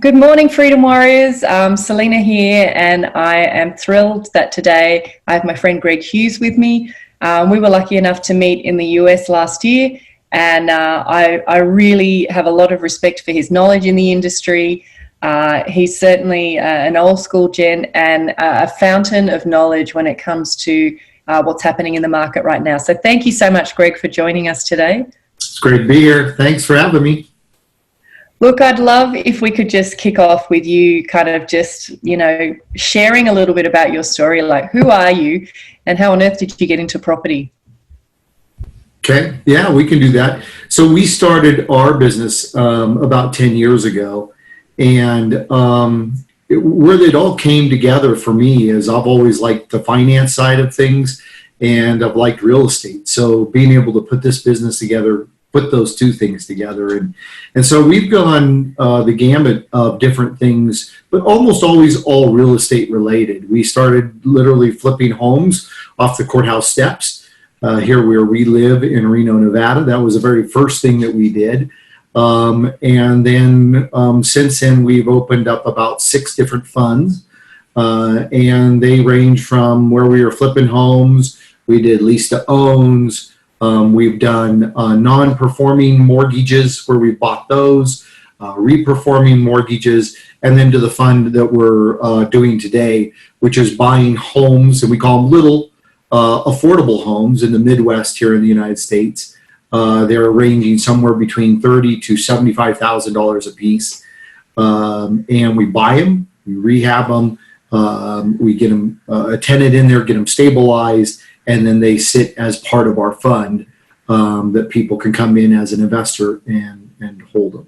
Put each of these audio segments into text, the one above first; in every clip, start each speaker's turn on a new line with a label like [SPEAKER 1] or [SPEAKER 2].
[SPEAKER 1] Good morning, Freedom Warriors. Salena here, and I am thrilled that today I have my friend Greg Hughes with me. We were lucky enough to meet in the US last year, and I really have a lot of respect for his knowledge in the industry. He's certainly an old school gent and a fountain of knowledge when it comes to what's happening in the market right now. So thank you so much, Greg, for joining us today.
[SPEAKER 2] It's great to be here. Thanks for having me.
[SPEAKER 1] Look, I'd love if we could just kick off with you kind of just, sharing a little bit about your story, like who are you and how on earth did you get into property?
[SPEAKER 2] Okay, yeah, we can do that. So we started our business about 10 years ago, and where it all came together for me is I've always liked the finance side of things, and I've liked real estate. So being able to put this business together, put those two things together. And so we've gone the gamut of different things, but almost always all real estate related. We started literally flipping homes off the courthouse steps here where we live in Reno, Nevada. That was the very first thing that we did. And then since then, we've opened up about 6 different funds, and they range from where we were flipping homes. We did lease to owns. We've done non-performing mortgages where we bought those, re-performing mortgages, and then to the fund that we're doing today, which is buying homes, and we call them little affordable homes in the Midwest here in the United States. They're ranging somewhere between $30,000 to $75,000 a piece, and we buy them, we rehab them, we get them a tenant in there, get them stabilized, and then they sit as part of our fund that people can come in as an investor and hold them.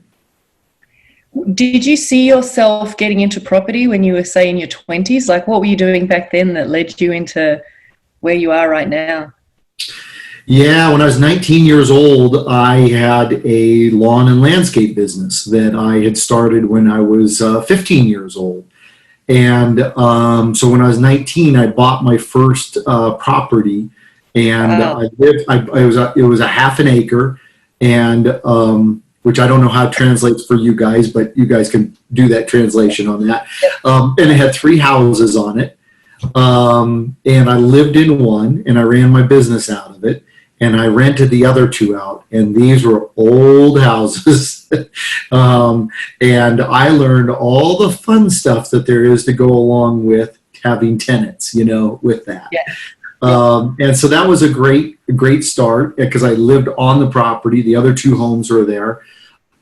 [SPEAKER 1] Did you see yourself getting into property when you were, say, in your 20s? Like, what were you doing back then that led you into where you are right now?
[SPEAKER 2] Yeah, when I was 19 years old, I had a lawn and landscape business that I had started when I was 15 years old. And so when I was 19, I bought my first property, and
[SPEAKER 1] Wow.
[SPEAKER 2] it was a half an acre, and which I don't know how it translates for you guys, but you guys can do that translation on that. And it had 3 houses on it, and I lived in one, and I ran my business out of it. And I rented the other 2 out, and these were old houses. And I learned all the fun stuff that there is to go along with having tenants, with that.
[SPEAKER 1] Yeah.
[SPEAKER 2] And so that was a great start because I lived on the property. The other 2 homes were there.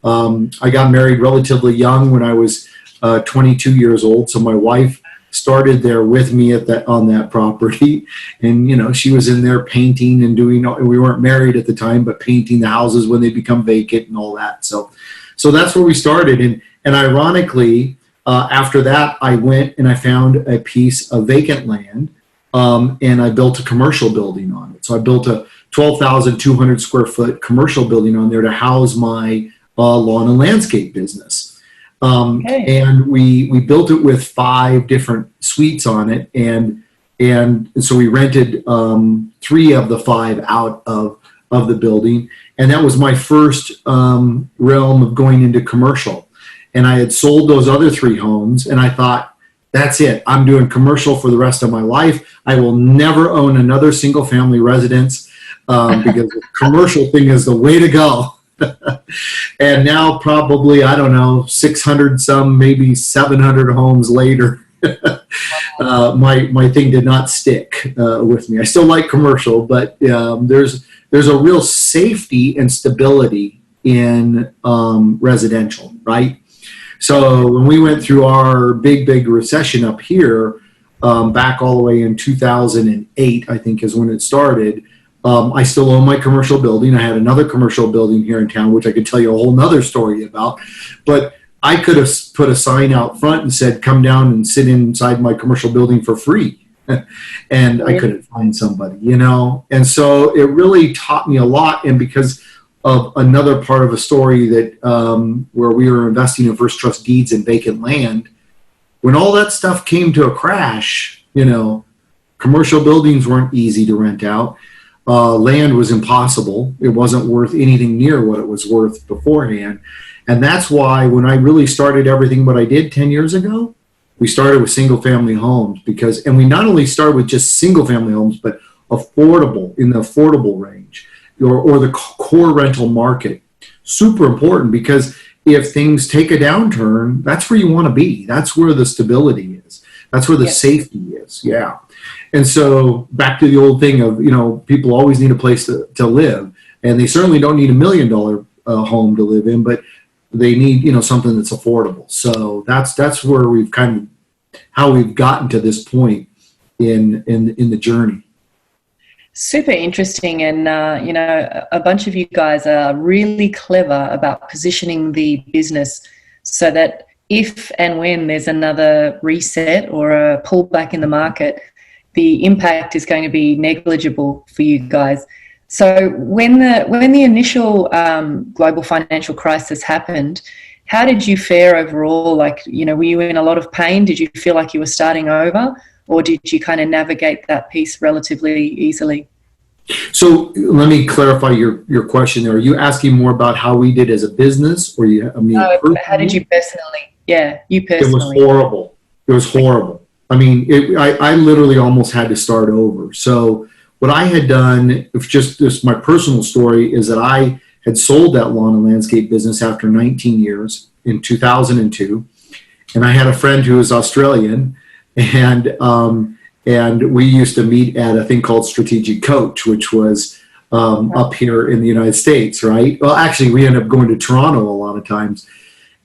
[SPEAKER 2] I got married relatively young when I was 22 years old. So my wife started there with me on that property, and she was in there painting and doing. We weren't married at the time, but painting the houses when they become vacant and all that. So that's where we started. And ironically, after that, I went and I found a piece of vacant land, and I built a commercial building on it. So I built a 12,200 square foot commercial building on there to house my lawn and landscape business.
[SPEAKER 1] Okay.
[SPEAKER 2] And we built it with 5 different suites on it, and so we rented 3 of the 5 out of the building, and that was my first realm of going into commercial. And I had sold those other 3 homes, and I thought, that's it. I'm doing commercial for the rest of my life. I will never own another single family residence because the commercial thing is the way to go. And now probably, I don't know, 600 some, maybe 700 homes later, my thing did not stick with me. I still like commercial, but there's a real safety and stability in residential, right? So when we went through our big recession up here, back all the way in 2008, I think is when it started, I still own my commercial building. I had another commercial building here in town, which I could tell you a whole nother story about. But I could have put a sign out front and said, come down and sit inside my commercial building for free. And I couldn't find somebody, And so it really taught me a lot. And because of another part of a story that where we were investing in first trust deeds and vacant land, when all that stuff came to a crash, commercial buildings weren't easy to rent out. Land was impossible. It wasn't worth anything near what it was worth beforehand. And that's why when I really started everything what I did 10 years ago, we started with single family homes and we not only started with just single family homes, but affordable, in the affordable range, or the core rental market. Super important, because if things take a downturn, that's where you want to be. That's where the stability is. That's where the safety is. Yeah. And so back to the old thing of, people always need a place to live, and they certainly don't need $1 million home to live in, but they need, something that's affordable. So that's where we've how we've gotten to this point in the journey.
[SPEAKER 1] Super interesting. And, a bunch of you guys are really clever about positioning the business so that if and when there's another reset or a pullback in the market, the impact is going to be negligible for you guys. So when the initial global financial crisis happened, how did you fare overall? Like, were you in a lot of pain? Did you feel like you were starting over, or did you kind of navigate that piece relatively easily?
[SPEAKER 2] So let me clarify your question there. Are you asking more about how we did as a business, or
[SPEAKER 1] how did you personally? Yeah, you personally.
[SPEAKER 2] It was horrible. It was horrible. I mean, I literally almost had to start over. So what I had done, if just my personal story, is that I had sold that lawn and landscape business after 19 years in 2002. And I had a friend who was Australian, and we used to meet at a thing called Strategic Coach, which was up here in the United States, right? Well, actually, we ended up going to Toronto a lot of times.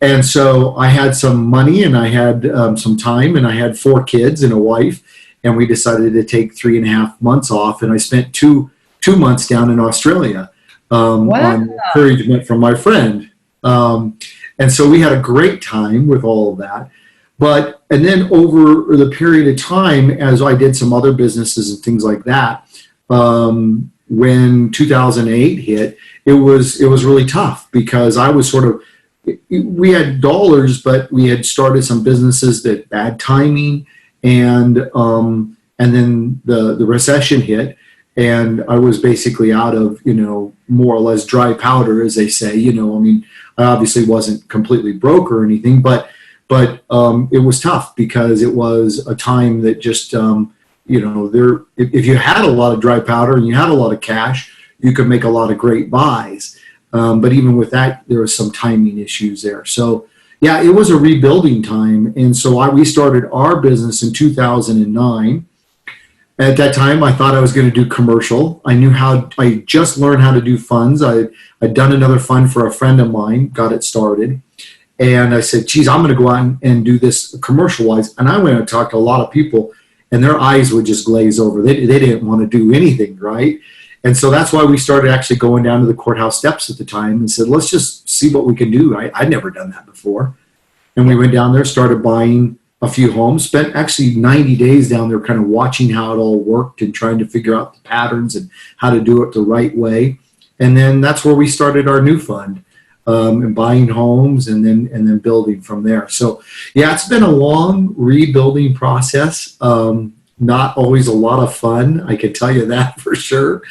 [SPEAKER 2] And so I had some money, and I had some time, and I had 4 kids and a wife, and we decided to take 3.5 months off. And I spent two months down in Australia on encouragement from my friend. And so we had a great time with all of that. And then over the period of time, as I did some other businesses and things like that, when 2008 hit, it was really tough, because I was we had dollars, but we had started some businesses that bad timing, and then the recession hit, and I was basically out of, more or less dry powder, as they say. I obviously wasn't completely broke or anything, but it was tough, because it was a time that just, if you had a lot of dry powder and you had a lot of cash, you could make a lot of great buys. But even with that, there was some timing issues there. So yeah, it was a rebuilding time. And so we started our business in 2009. At that time, I thought I was going to do commercial. I just learned how to do funds. I'd done another fund for a friend of mine, got it started. And I said, geez, I'm going to go out and do this commercial-wise. And I went and talked to a lot of people, and their eyes would just glaze over. They didn't want to do anything, right? And so that's why we started actually going down to the courthouse steps at the time and said, let's just see what we can do. I'd never done that before. And we went down there, started buying a few homes, spent actually 90 days down there kind of watching how it all worked and trying to figure out the patterns and how to do it the right way. And then that's where we started our new fund, and buying homes and then building from there. So yeah, it's been a long rebuilding process. Not always a lot of fun, I can tell you that for sure.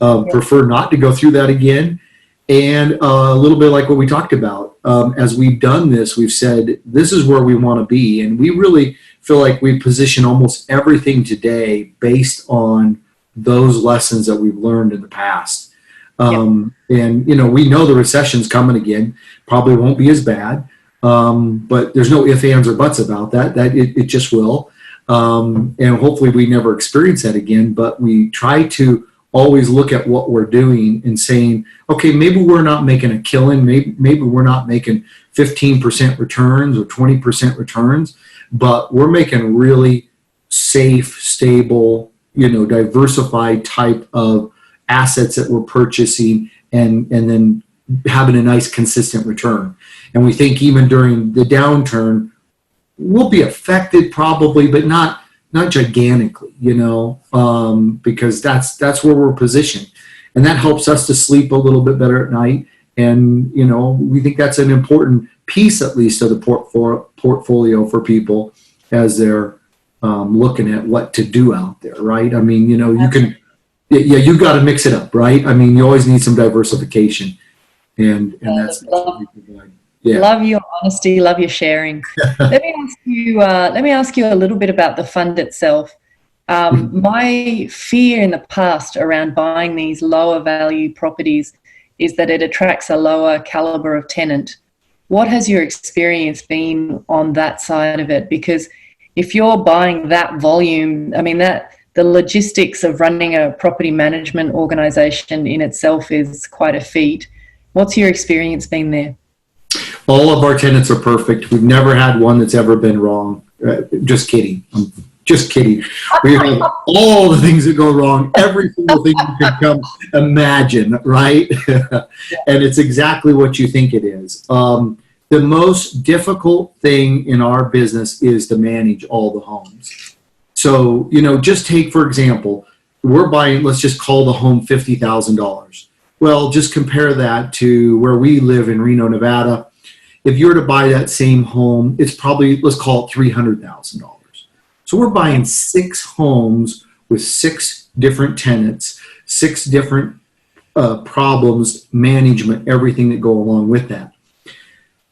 [SPEAKER 2] Prefer not to go through that again. And a little bit like what we talked about. As we've done this, we've said, this is where we want to be. And we really feel like we position almost everything today based on those lessons that we've learned in the past. And, we know the recession's coming again. Probably won't be as bad. But there's no ifs, ands, or buts about that. It just will. And hopefully we never experience that again, but we try to always look at what we're doing and saying, okay, maybe we're not making a killing. Maybe we're not making 15% returns or 20% returns, but we're making really safe, stable, diversified type of assets that we're purchasing and then having a nice consistent return. And we think even during the downturn, we'll be affected probably, but not gigantically, because that's where we're positioned. And that helps us to sleep a little bit better at night. And, we think that's an important piece, at least, of the portfolio for people as they're looking at what to do out there, right? I mean, you've got to mix it up, right? I mean, you always need some diversification. And that's what we provide. Yeah.
[SPEAKER 1] Love your honesty, love your sharing. Let me ask you a little bit about the fund itself. My fear in the past around buying these lower value properties is that it attracts a lower caliber of tenant. What has your experience been on that side of it? Because if you're buying that volume, I mean, that the logistics of running a property management organization in itself is quite a feat. What's your experience been there?
[SPEAKER 2] All of our tenants are perfect. We've never had one that's ever been wrong. Just kidding. I'm just kidding. We have all the things that go wrong, every single thing you can come imagine, right? And it's exactly what you think it is. The most difficult thing in our business is to manage all the homes. So, just take, for example, we're buying, let's just call the home $50,000. Well, just compare that to where we live in Reno, Nevada. If you were to buy that same home, it's probably, let's call it $300,000. So we're buying 6 homes with 6 different tenants, 6 different problems, management, everything that go along with that.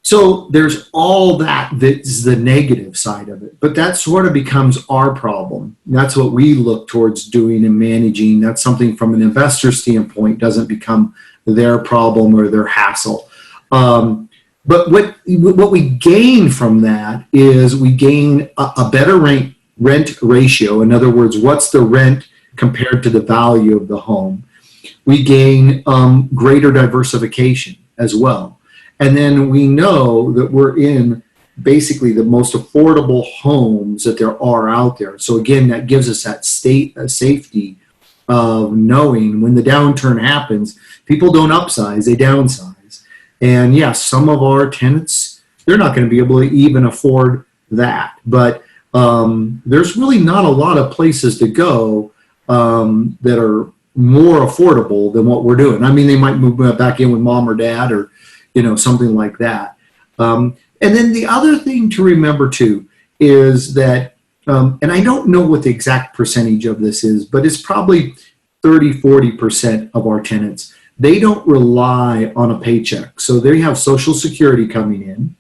[SPEAKER 2] So there's all that's the negative side of it, but that sort of becomes our problem. That's what we look towards doing and managing. That's something from an investor standpoint doesn't become their problem or their hassle. But what we gain from that is we gain a better rent ratio. In other words, what's the rent compared to the value of the home? We gain greater diversification as well. And then we know that we're in basically the most affordable homes that there are out there. So again, that gives us that safety of knowing when the downturn happens, people don't upsize, they downsize. And yes, some of our tenants, they're not going to be able to even afford that. But there's really not a lot of places to go that are more affordable than what we're doing. I mean, they might move back in with mom or dad or, something like that. And then the other thing to remember too is that, and I don't know what the exact percentage of this is, but it's probably 30-40% of our tenants. They don't rely on a paycheck. So they have Social Security coming in,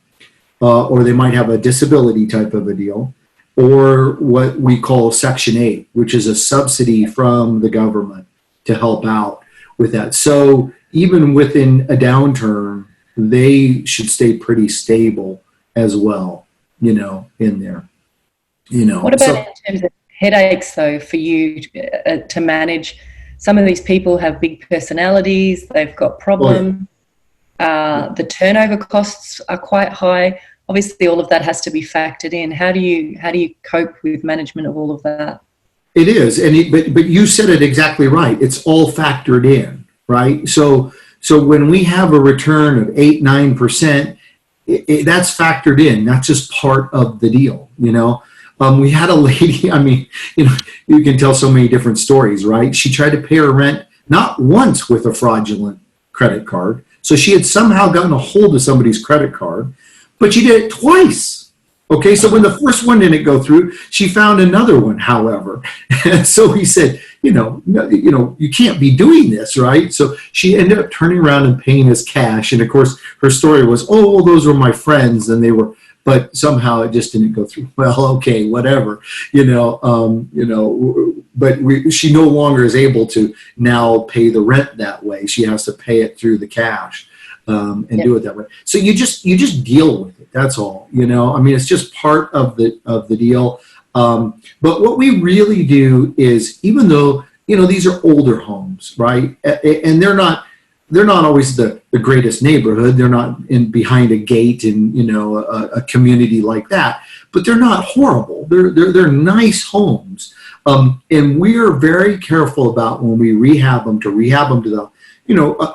[SPEAKER 2] or they might have a disability type of a deal, or what we call Section 8, which is a subsidy from the government to help out with that. So even within a downturn, they should stay pretty stable as well, in there.
[SPEAKER 1] What about in terms of headaches, though, for you to manage? Some of these people have big personalities, they've got problems. The turnover costs are quite high. Obviously, all of that has to be factored in. How do you cope with management of all of that?
[SPEAKER 2] It is, but you said it exactly right. It's all factored in, right? So when we have a return of 8-9%, that's factored in. That's just part of the deal, We had a lady, I mean, you can tell so many different stories, right? She tried to pay her rent not once with a fraudulent credit card. So she had somehow gotten a hold of somebody's credit card, but she did it twice. Okay, so when the first one didn't go through, she found another one, however. And so he said, you can't be doing this, right? So she ended up turning around and paying us cash. And of course, her story was, oh, well, those were my friends, and they were, but somehow it just didn't go through. Well, okay, whatever, but she no longer is able to now pay the rent that way. She has to pay it through the cash. And do it that way. So you just deal with it. That's all. I mean, it's just part of the deal. But what we really do is, even though these are older homes, right, and they're not always the greatest neighborhood. They're not behind a gate in a community like that. But they're not horrible. They're nice homes. And we're very careful about when we rehab them to the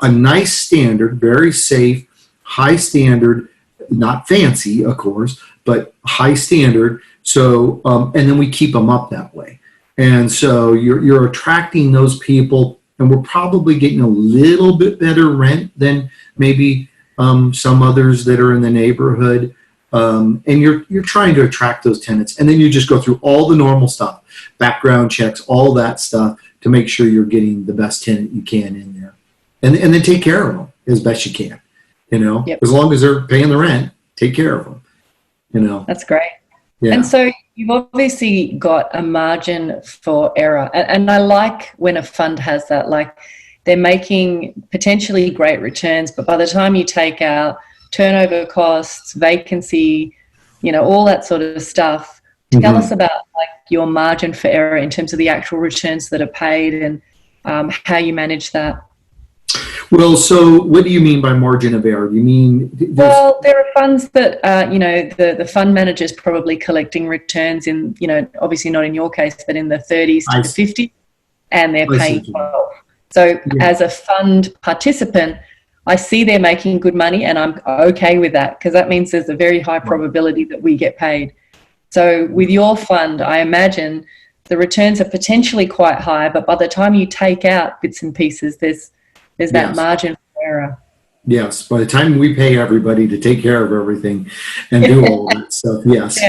[SPEAKER 2] a nice standard, very safe, high standard, not fancy, of course, but high standard. So, and then we keep them up that way. And so you're attracting those people, and we're probably getting a little bit better rent than maybe some others that are in the neighborhood. And you're trying to attract those tenants. And then you just go through all the normal stuff, background checks, all that stuff to make sure you're getting the best tenant you can in there. And then take care of them as best you can.
[SPEAKER 1] Yep.
[SPEAKER 2] as long as they're paying the rent, take care of them.
[SPEAKER 1] That's great.
[SPEAKER 2] Yeah.
[SPEAKER 1] And so you've obviously got a margin for error. And I like when a fund has that, like they're making potentially great returns, but by the time you take out turnover costs, vacancy, all that sort of stuff, tell us about like your margin for error in terms of the actual returns that are paid and how you manage that.
[SPEAKER 2] Well, so what do you mean by margin of error? You mean
[SPEAKER 1] well, there are funds that the fund manager's probably collecting returns in obviously not in your case, but in the 30s to 50s, and they're paying 12. So as a fund participant, I see they're making good money, and I'm okay with that because that means there's a very high probability that we get paid. So with your fund, I imagine the returns are potentially quite high, but by the time you take out bits and pieces, there's that margin for error.
[SPEAKER 2] Yes, by the time we pay everybody to take care of everything and do all that stuff, yes,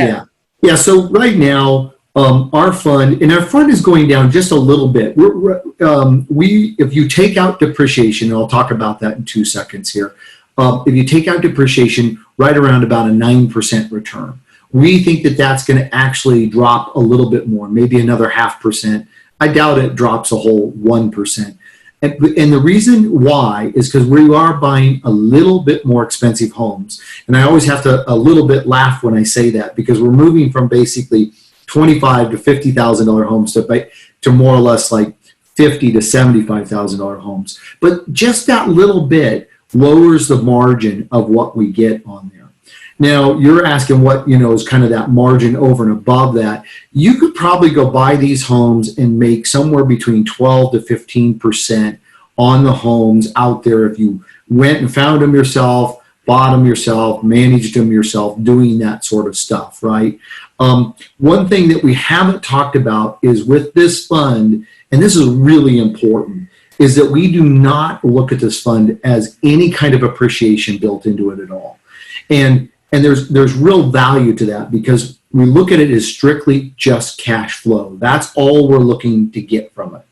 [SPEAKER 2] yeah. So right now, our fund is going down just a little bit. If you take out depreciation, and I'll talk about that in 2 seconds here. If you take out depreciation, right around about a 9% return. We think that that's going to actually drop a little bit more, maybe another 0.5%. I doubt it drops a whole 1%. And the reason why is because we are buying a little bit more expensive homes. And I always have to a little bit laugh when I say that because we're moving from basically $25,000 to $50,000 homes to more or less like $50,000 to $75,000 homes. But just that little bit lowers the margin of what we get on there. Now, you're asking what, is kind of that margin over and above that. You could probably go buy these homes and make somewhere between 12 to 15% on the homes out there if you went and found them yourself, bought them yourself, managed them yourself, doing that sort of stuff, right? One thing that we haven't talked about is with this fund, and this is really important, is that we do not look at this fund as any kind of appreciation built into it at all. And there's real value to that because we look at it as strictly just cash flow. That's all we're looking to get from it.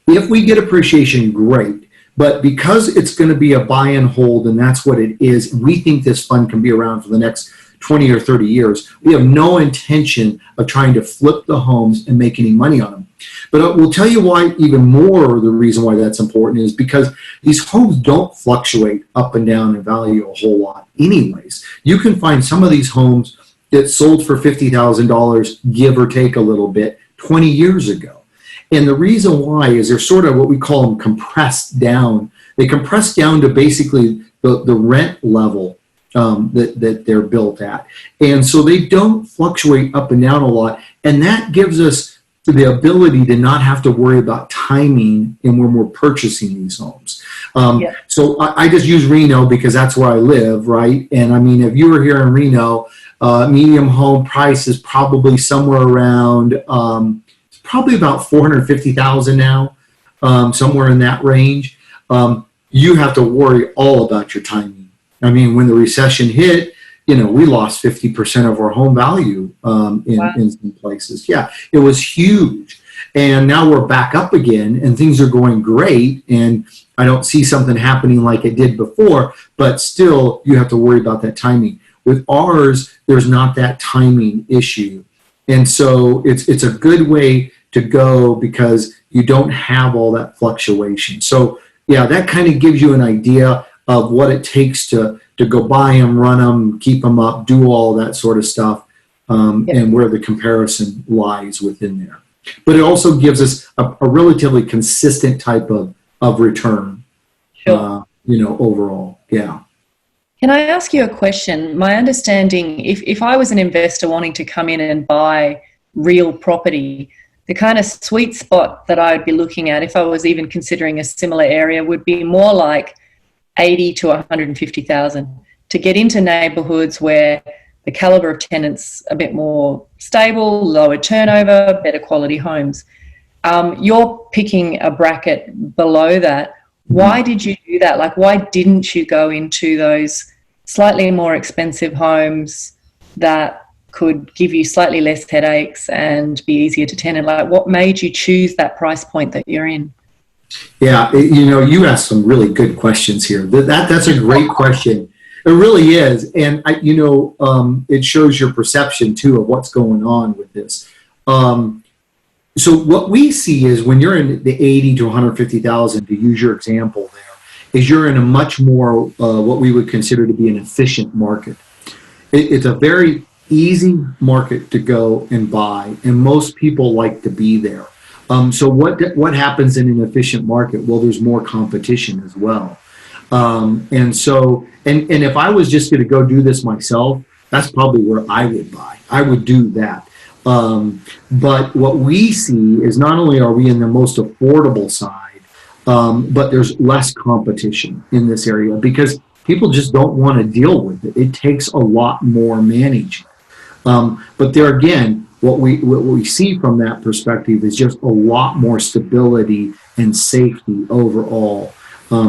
[SPEAKER 2] If we get appreciation, great. But because it's going to be a buy and hold, and that's what it is, we think this fund can be around for the next 20 or 30 years. We have no intention of trying to flip the homes and make any money on them. But we'll tell you why even more the reason why that's important is because these homes don't fluctuate up and down in value a whole lot anyways. You can find some of these homes that sold for $50,000, give or take a little bit, 20 years ago. And the reason why is they're sort of what we call them compressed down. They compress down to basically the rent level that they're built at. And so they don't fluctuate up and down a lot. And that gives us the ability to not have to worry about timing and when we're purchasing these homes. So I just use Reno because that's where I live, right? And I mean, if you were here in Reno, medium home price is probably somewhere around, it's probably about $450,000 now, somewhere in that range. You have to worry all about your timing. I mean, when the recession hit, we lost 50% of our home value in some places. Yeah, it was huge. And now we're back up again and things are going great. And I don't see something happening like it did before, but still you have to worry about that timing. With ours, there's not that timing issue. And so it's a good way to go because you don't have all that fluctuation. So yeah, that kind of gives you an idea of what it takes to go buy them, run them, keep them up, do all that sort of stuff, and where the comparison lies within there. But it also gives us a relatively consistent type of return, overall. Yeah.
[SPEAKER 1] Can I ask you a question? My understanding, if I was an investor wanting to come in and buy real property, the kind of sweet spot that I'd be looking at if I was even considering a similar area would be more like 80 to 150,000 to get into neighbourhoods where the calibre of tenants a bit more stable, lower turnover, better quality homes. You're picking a bracket below that. Why did you do that? Like, why didn't you go into those slightly more expensive homes that could give you slightly less headaches and be easier to tenant? Like, what made you choose that price point that you're in?
[SPEAKER 2] Yeah, you asked some really good questions here. That's a great question It really is. And, it shows your perception, too, of what's going on with this. So what we see is when you're in the 80 to 150,000, to use your example there, is you're in a much more what we would consider to be an efficient market. It's a very easy market to go and buy, and most people like to be there. So what happens in an efficient market? Well, there's more competition as well. And if I was just going to go do this myself, that's probably where I would buy. I would do that. But what we see is not only are we in the most affordable side, but there's less competition in this area because people just don't want to deal with it. It takes a lot more management. But there again, what we see from that perspective is just a lot more stability and safety overall.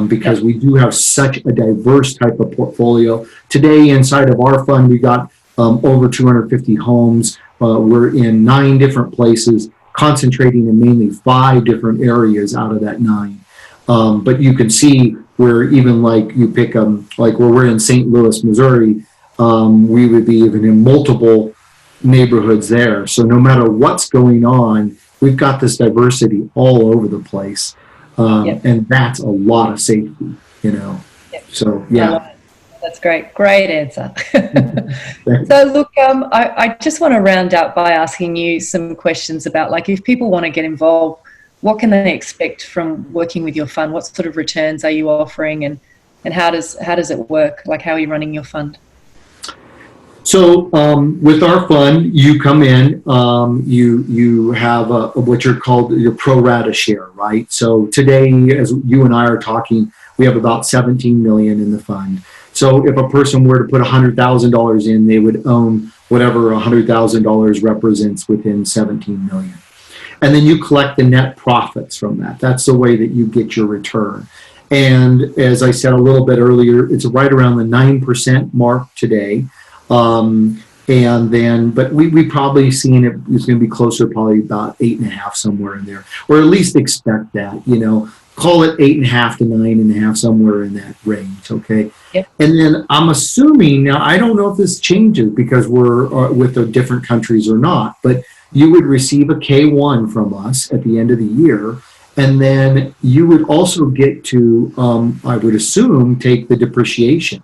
[SPEAKER 2] Because we do have such a diverse type of portfolio. Today, inside of our fund, we got over 250 homes. We're in 9 different places, concentrating in mainly 5 different areas out of that 9. But you can see where even like you pick like where we're in St. Louis, Missouri, we would be even in multiple neighborhoods there. So no matter what's going on, we've got this diversity all over the place. And that's a lot of safety, Yep. So, yeah.
[SPEAKER 1] That's great. Great answer. So, look, I just want to round out by asking you some questions about, like, if people want to get involved, what can they expect from working with your fund? What sort of returns are you offering, and how does it work? Like, how are you running your fund?
[SPEAKER 2] So with our fund, you come in, you have what you're called your pro rata share, right? So today, as you and I are talking, we have about 17 million in the fund. So if a person were to put $100,000 in, they would own whatever $100,000 represents within 17 million. And then you collect the net profits from that. That's the way that you get your return. And as I said a little bit earlier, it's right around the 9% mark today. And then, but we probably seen it's going to be closer, probably about 8.5 somewhere in there, or at least expect that, call it 8.5 to 9.5, somewhere in that range. Okay.
[SPEAKER 1] Yep.
[SPEAKER 2] And then I'm assuming now, I don't know if this changes because we're with the different countries or not, but you would receive a K1 from us at the end of the year. And then you would also get to, I would assume, take the depreciation.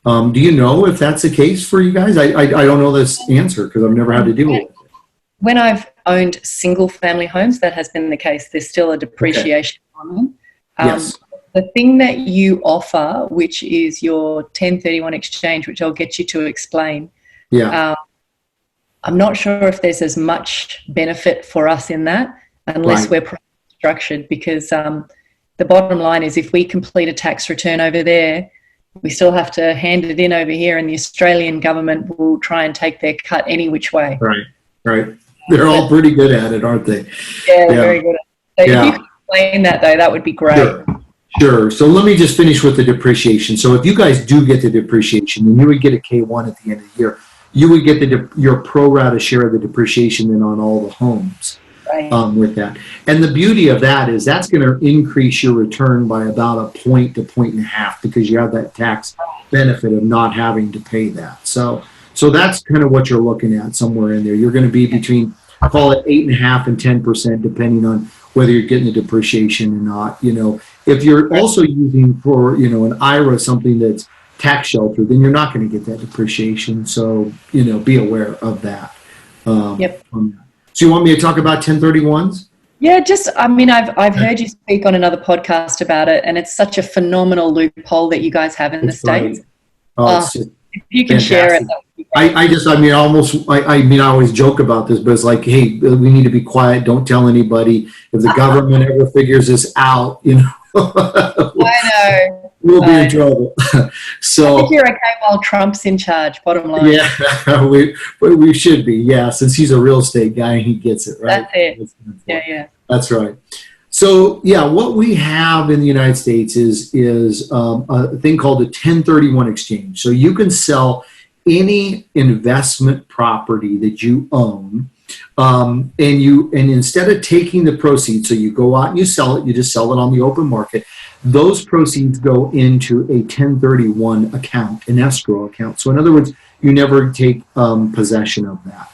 [SPEAKER 2] Do you know if that's the case for you guys? I don't know this answer because I've never had to deal with it.
[SPEAKER 1] When I've owned single family homes, that has been the case. There's still a depreciation on them.
[SPEAKER 2] Yes.
[SPEAKER 1] The thing that you offer, which is your 1031 exchange, which I'll get you to explain.
[SPEAKER 2] Yeah.
[SPEAKER 1] I'm not sure if there's as much benefit for us in that unless we're structured, because the bottom line is if we complete a tax return over there, we still have to hand it in over here, and the Australian government will try and take their cut any which way.
[SPEAKER 2] Right. They're all pretty good at it, aren't they?
[SPEAKER 1] Yeah, they're very good at it. So if you could explain that, though, that would be great.
[SPEAKER 2] Sure. So let me just finish with the depreciation. So if you guys do get the depreciation, then you would get a K1 at the end of the year. You would get your pro rata share of the depreciation then on all the homes. With that. And the beauty of that is that's going to increase your return by about a point to 1.5 points because you have that tax benefit of not having to pay that. So that's kind of what you're looking at somewhere in there. You're going to be between, call it 8.5% and 10%, depending on whether you're getting the depreciation or not. If you're also using for, an IRA, something that's tax sheltered, then you're not going to get that depreciation. So, be aware of that. So you want me to talk about 1031s?
[SPEAKER 1] Yeah, I've heard you speak on another podcast about it, and it's such a phenomenal loophole that you guys have in the States.
[SPEAKER 2] If
[SPEAKER 1] you can share it.
[SPEAKER 2] I always joke about this, but it's like, hey, we need to be quiet. Don't tell anybody. If the government ever figures this out,
[SPEAKER 1] I know.
[SPEAKER 2] We'll be in trouble. So
[SPEAKER 1] I think you're okay while Trump's in charge, bottom line.
[SPEAKER 2] Yeah, we should be, since he's a real estate guy and he gets it, right?
[SPEAKER 1] That's it. Yeah.
[SPEAKER 2] That's right. So, what we have in the United States is a thing called a 1031 exchange. So you can sell any investment property that you own, and instead of taking the proceeds, so you go out and you sell it, you just sell it on the open market. those proceeds go into a 1031 account, an escrow account. So in other words, you never take possession of that.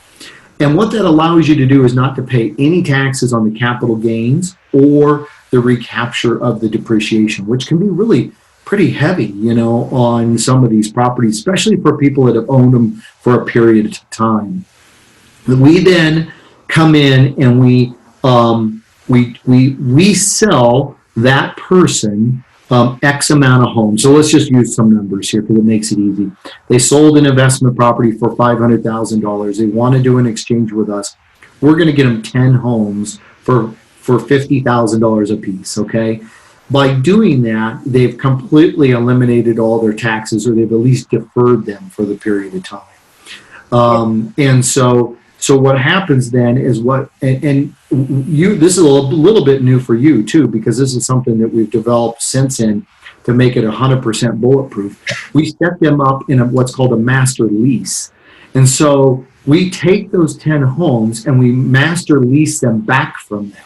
[SPEAKER 2] And what that allows you to do is not to pay any taxes on the capital gains or the recapture of the depreciation, which can be really pretty heavy, you know, on some of these properties, especially for people that have owned them for a period of time. We then come in and we sell that person X amount of homes. So let's just use some numbers here because it makes it easy. They sold an investment property for $500,000. They want to do an exchange with us. We're going to get them 10 homes for $50,000 a piece, okay? By doing that, they've completely eliminated all their taxes, or they've at least deferred them for the period of time. And so what happens then is this is a little bit new for you too, because this is something that we've developed since then to make it 100% bulletproof. We set them up in what's called a master lease. And so we take those 10 homes and we master lease them back from them.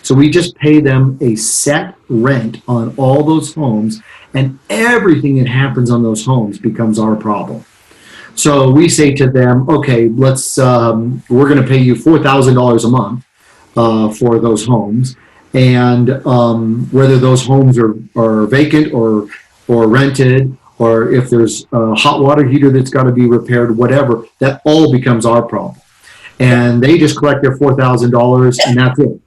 [SPEAKER 2] So we just pay them a set rent on all those homes, and everything that happens on those homes becomes our problem. So we say to them, okay, we're going to pay you $4,000 a month for those homes, and whether those homes are vacant or rented, or if there's a hot water heater that's got to be repaired, whatever, that all becomes our problem. And they just collect their $4,000, and that's it.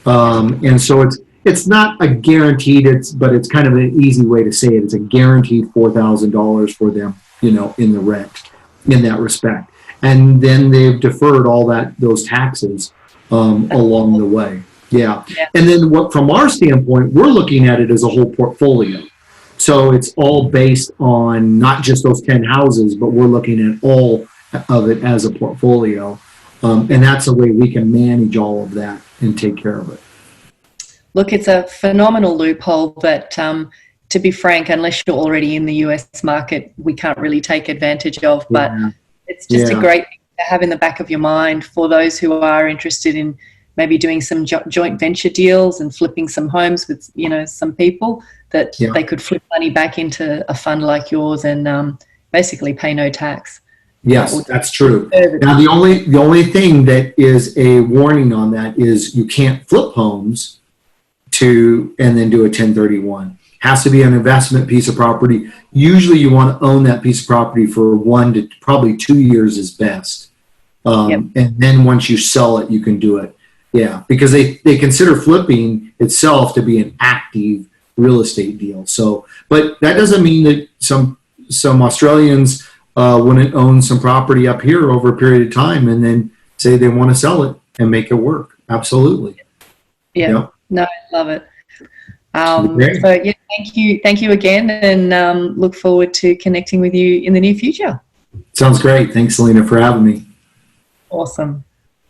[SPEAKER 2] And so it's not a guaranteed, but it's kind of an easy way to say it. It's a guaranteed $4,000 for them, you know, in the rent, in that respect. And then they've deferred all those taxes along the way. Yeah. And then from our standpoint, we're looking at it as a whole portfolio. So it's all based on not just those 10 houses, but we're looking at all of it as a portfolio. And that's the way we can manage all of that and take care of it.
[SPEAKER 1] Look, it's a phenomenal loophole, but to be frank, unless you're already in the US market, we can't really take advantage of. But it's just a great thing to have in the back of your mind for those who are interested in maybe doing some joint venture deals and flipping some homes with, you know, some people that they could flip money back into a fund like yours and basically pay no tax.
[SPEAKER 2] Yes, that's true. Now, the only thing that is a warning on that is you can't flip homes and then do a 1031. Has to be an investment piece of property. Usually you want to own that piece of property for 1 to probably 2 years is best. And then once you sell it, you can do it. Yeah, because they consider flipping itself to be an active real estate deal. So, but that doesn't mean that some Australians wouldn't own some property up here over a period of time and then say they want to sell it and make it work. Absolutely.
[SPEAKER 1] Yeah. No, I love it. So yeah, thank you again, and look forward to connecting with you in the near future.
[SPEAKER 2] Sounds great. Thanks, Salena, for having me.
[SPEAKER 1] Awesome.